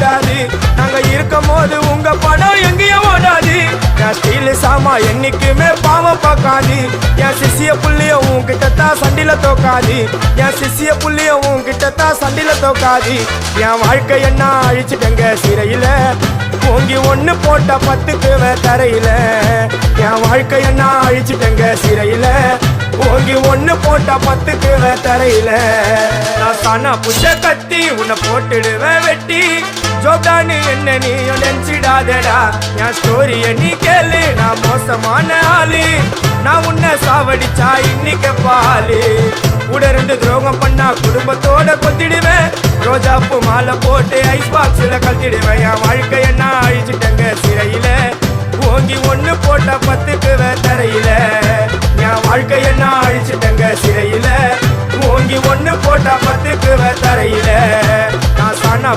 ஓடாது. நாங்க இருக்கும் போது உங்க படம் எங்கேயும் ஓடாது. என் ஸ்டீல் சாமா என்னைக்குமே பாவம் பார்க்காது. என் சிசிய புள்ளிய உன்கிட்டத்தான் சண்டில தோக்காது. என் சிசிய புள்ளிய உன்கிட்டத்தான் சண்டில தோக்காது. என் வாழ்க்கை என்ன அழிச்சுட்டங்க சிறையில, ஓங்கி ஒண்ணு போட்ட 10க்கு தரையில. என் வாழ்க்கை என்ன அழிச்சுட்டங்க சிறையில, ஓங்கி ஒண்ணு போட்ட 10க்கு தரையில. நான் சானா புஷ கத்தி உன்னை போட்டுடுவேன் வெட்டி. ஜோப்டானு என்ன நீ நினைச்சிடாதடா. என் ஸ்டோரிய நீ கேளு, நான் மோசமான ஆளு. நான் உன்னை சாவடிச்சா இன்னைக்கு பாலு. கூட 2 துரோகம் பண்ணா குடும்பத்தோட கொத்திடுவேன். ரோஜாப்பு மாலை போட்டு ஐஸ் பாக்ஸ்ல கழட்டிடுவேன். என் வாழ்க்கை என்ன அழிச்சுட்டங்க சிறையில, ஓங்கி ஒண்ணு போட்ட 10க்கு தரையில. என் வாழ்க்கை என்ன அழிச்சுட்டங்க சிறையில, ஓங்கி ஒண்ணு போட்ட 10க்கு தரையில. நான் சானா